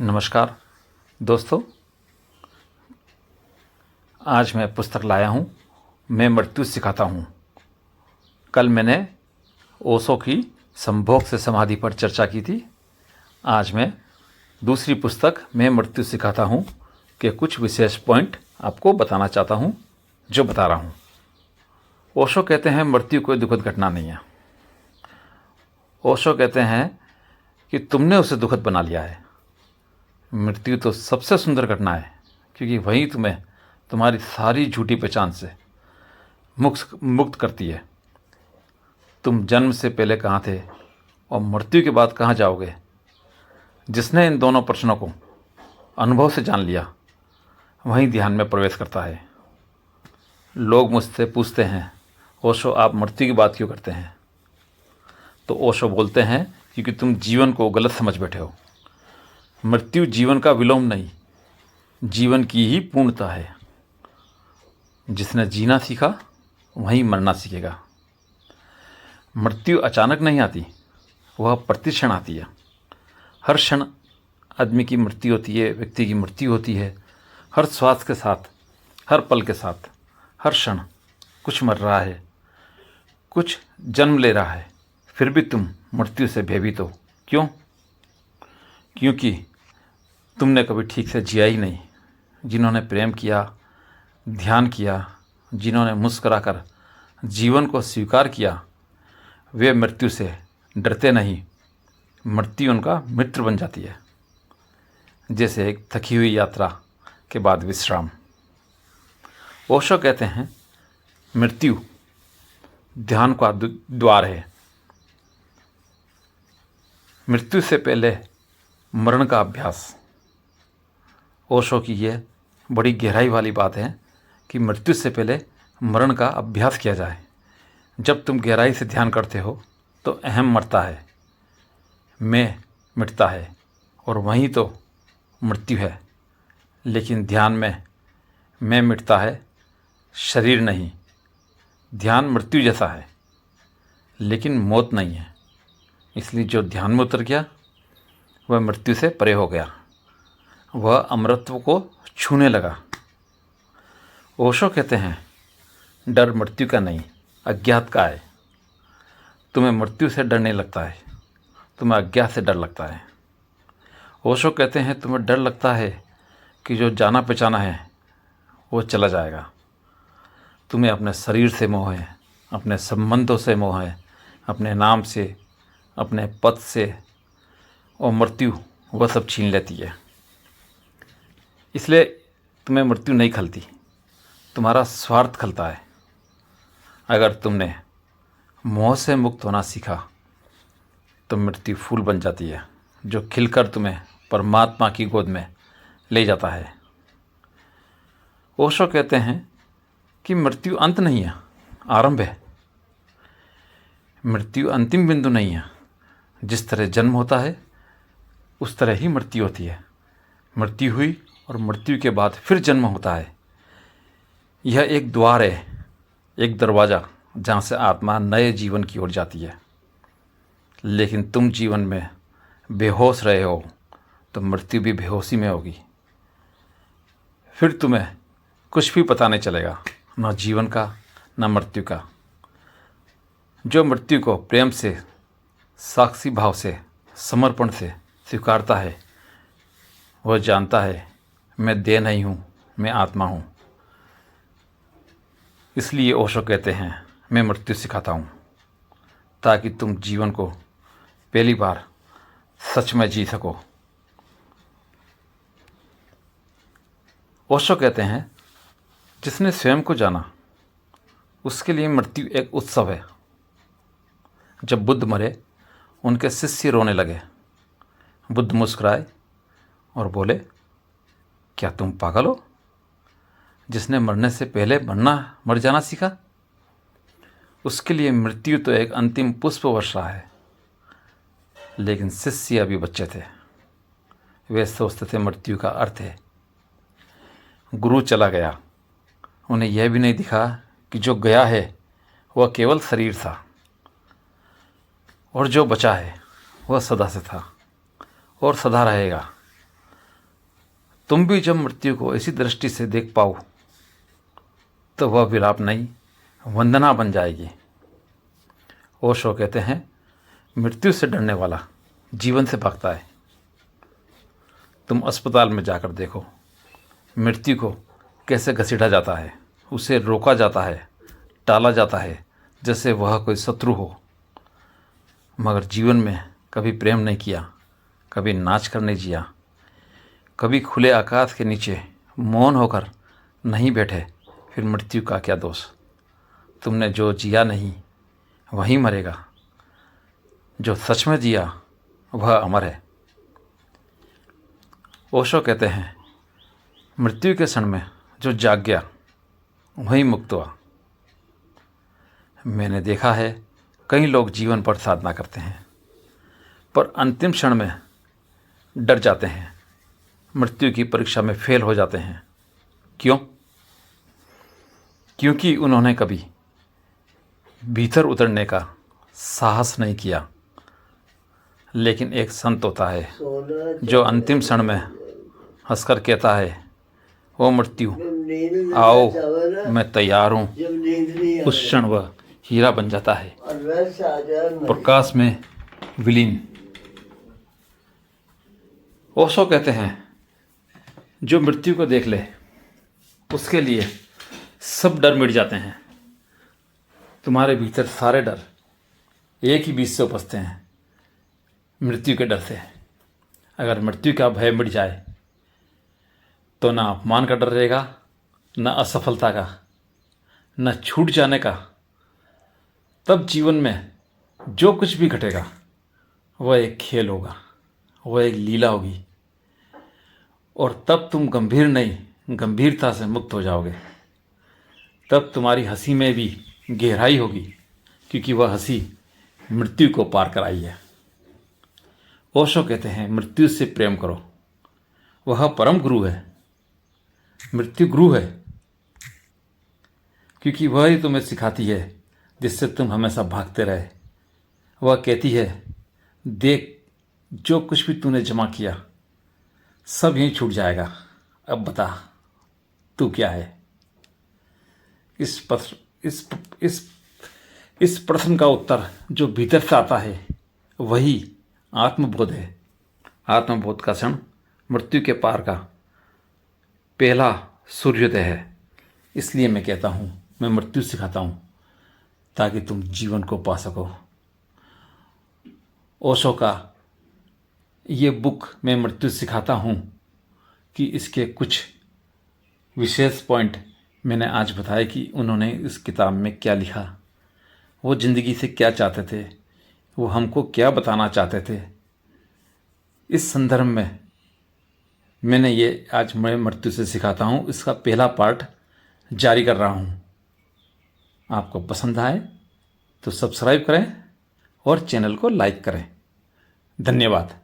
नमस्कार दोस्तों, आज मैं पुस्तक लाया हूँ। मैं मृत्यु सिखाता हूँ। कल मैंने ओशो की संभोग से समाधि पर चर्चा की थी। आज मैं दूसरी पुस्तक मैं मृत्यु सिखाता हूँ के कुछ विशेष पॉइंट आपको बताना चाहता हूँ, जो बता रहा हूँ। ओशो कहते हैं मृत्यु कोई दुखद घटना नहीं है। ओशो कहते हैं कि तुमने उसे दुखद बना लिया है। मृत्यु तो सबसे सुंदर घटना है, क्योंकि वही तुम्हें तुम्हारी सारी झूठी पहचान से मुक्त करती है। तुम जन्म से पहले कहाँ थे और मृत्यु के बाद कहाँ जाओगे? जिसने इन दोनों प्रश्नों को अनुभव से जान लिया, वही ध्यान में प्रवेश करता है। लोग मुझसे पूछते हैं, ओशो आप मृत्यु की बात क्यों करते हैं? तो ओशो बोलते हैं, क्योंकि तुम जीवन को गलत समझ बैठे हो। मृत्यु जीवन का विलोम नहीं, जीवन की ही पूर्णता है। जिसने जीना सीखा वहीं मरना सीखेगा। मृत्यु अचानक नहीं आती, वह प्रतिक्षण आती है। हर क्षण आदमी की मृत्यु होती है, व्यक्ति की मृत्यु होती है। हर श्वास के साथ, हर पल के साथ, हर क्षण कुछ मर रहा है, कुछ जन्म ले रहा है। फिर भी तुम मृत्यु से भयभीत हो। क्यों? क्योंकि तुमने कभी ठीक से जिया ही नहीं। जिन्होंने प्रेम किया, ध्यान किया, जिन्होंने मुस्कुराकर जीवन को स्वीकार किया, वे मृत्यु से डरते नहीं। मृत्यु उनका मित्र बन जाती है, जैसे एक थकी हुई यात्रा के बाद विश्राम। ओशो कहते हैं मृत्यु ध्यान का द्वार है। मृत्यु से पहले मरण का अभ्यास। ओशो की यह बड़ी गहराई वाली बात है कि मृत्यु से पहले मरण का अभ्यास किया जाए। जब तुम गहराई से ध्यान करते हो तो अहम मरता है, मैं मिटता है, और वहीं तो मृत्यु है। लेकिन ध्यान में मैं मिटता है, शरीर नहीं। ध्यान मृत्यु जैसा है, लेकिन मौत नहीं है। इसलिए जो ध्यान में उतर गया वह मृत्यु से परे हो गया, वह अमरत्व को छूने लगा। ओशो कहते हैं डर मृत्यु का नहीं, अज्ञात का है। तुम्हें मृत्यु से डर नहीं लगता है, तुम्हें अज्ञात से डर लगता है। ओशो कहते हैं तुम्हें डर लगता है कि जो जाना पहचाना है वो चला जाएगा। तुम्हें अपने शरीर से मोह है, अपने संबंधों से मोह है, अपने नाम से, अपने पद से, और मृत्यु वह सब छीन लेती है। इसलिए तुम्हें मृत्यु नहीं खलती, तुम्हारा स्वार्थ खलता है। अगर तुमने मोह से मुक्त होना सीखा तो मृत्यु फूल बन जाती है, जो खिलकर तुम्हें परमात्मा की गोद में ले जाता है। ओशो कहते हैं कि मृत्यु अंत नहीं है, आरंभ है। मृत्यु अंतिम बिंदु नहीं है। जिस तरह जन्म होता है उस तरह ही मृत्यु होती है। मृत्यु हुई और मृत्यु के बाद फिर जन्म होता है। यह एक द्वार है, एक दरवाज़ा, जहाँ से आत्मा नए जीवन की ओर जाती है। लेकिन तुम जीवन में बेहोश रहे हो तो मृत्यु भी बेहोशी में होगी। फिर तुम्हें कुछ भी पता नहीं चलेगा, न जीवन का न मृत्यु का। जो मृत्यु को प्रेम से, साक्षी भाव से, समर्पण से स्वीकारता है, वह जानता है मैं देह नहीं हूँ, मैं आत्मा हूँ। इसलिए ओशो कहते हैं मैं मृत्यु सिखाता हूँ, ताकि तुम जीवन को पहली बार सच में जी सको। ओशो कहते हैं जिसने स्वयं को जाना उसके लिए मृत्यु एक उत्सव है। जब बुद्ध मरे, उनके शिष्य रोने लगे। बुद्ध मुस्कुराए और बोले, क्या तुम पागल हो? जिसने मरने से पहले मर जाना सीखा, उसके लिए मृत्यु तो एक अंतिम पुष्प वर्षा है। लेकिन शिष्य अभी बच्चे थे, वे सोचते थे मृत्यु का अर्थ है। गुरु चला गया, उन्हें यह भी नहीं दिखा कि जो गया है वह केवल शरीर था, और जो बचा है वह सदा से था और सदा रहेगा। तुम भी जब मृत्यु को ऐसी दृष्टि से देख पाओ तो वह विलाप नहीं, वंदना बन जाएगी। ओशो कहते हैं, मृत्यु से डरने वाला जीवन से भागता है। तुम अस्पताल में जाकर देखो, मृत्यु को कैसे घसीटा जाता है, उसे रोका जाता है, टाला जाता है, जैसे वह कोई शत्रु हो। मगर जीवन में कभी प्रेम नहीं किया, कभी नाच कर नहीं जिया, कभी खुले आकाश के नीचे मौन होकर नहीं बैठे, फिर मृत्यु का क्या दोष। तुमने जो जिया नहीं वही मरेगा, जो सच में जिया वह अमर है। ओशो कहते हैं, मृत्यु के क्षण में जो जाग गया वही मुक्त हुआ। मैंने देखा है कई लोग जीवन पर साधना करते हैं पर अंतिम क्षण में डर जाते हैं, मृत्यु की परीक्षा में फेल हो जाते हैं। क्यों? क्योंकि उन्होंने कभी भीतर उतरने का साहस नहीं किया। लेकिन एक संत होता है जो अंतिम क्षण में हंसकर कहता है, ओ मृत्यु आओ, मैं तैयार हूँ। उस क्षण वह हीरा बन जाता है, प्रकाश में विलीन। ओशो कहते हैं, जो मृत्यु को देख ले उसके लिए सब डर मिट जाते हैं। तुम्हारे भीतर सारे डर एक ही बीच से उपजते हैं, मृत्यु के डर से। अगर मृत्यु का भय मिट जाए तो ना अपमान का डर रहेगा, ना असफलता का, ना छूट जाने का। तब जीवन में जो कुछ भी घटेगा वह एक खेल होगा, वह एक लीला होगी। और तब तुम गंभीर नहीं, गंभीरता से मुक्त हो जाओगे। तब तुम्हारी हंसी में भी गहराई होगी, क्योंकि वह हंसी मृत्यु को पार कर आई है। ओशो कहते हैं, मृत्यु से प्रेम करो, वह परम गुरु है। मृत्यु गुरु है क्योंकि वह ही तुम्हें सिखाती है जिससे तुम हमेशा भागते रहे। वह कहती है, देख जो कुछ भी तूने जमा किया सब यहीं छूट जाएगा, अब बता तू क्या है। इस प्रश्न का उत्तर जो भीतर से आता है वही आत्मबोध है। आत्मबोध का क्षण मृत्यु के पार का पहला सूर्योदय है। इसलिए मैं कहता हूँ, मैं मृत्यु सिखाता हूँ ताकि तुम जीवन को पा सको। ओशो का ये बुक मैं मृत्यु सिखाता हूँ कि इसके कुछ विशेष पॉइंट मैंने आज बताया कि उन्होंने इस किताब में क्या लिखा, वो ज़िंदगी से क्या चाहते थे, वो हमको क्या बताना चाहते थे। इस संदर्भ में मैंने ये आज मैं मृत्यु से सिखाता हूँ, इसका पहला पार्ट जारी कर रहा हूँ। आपको पसंद आए तो सब्सक्राइब करें और चैनल को लाइक करें। धन्यवाद।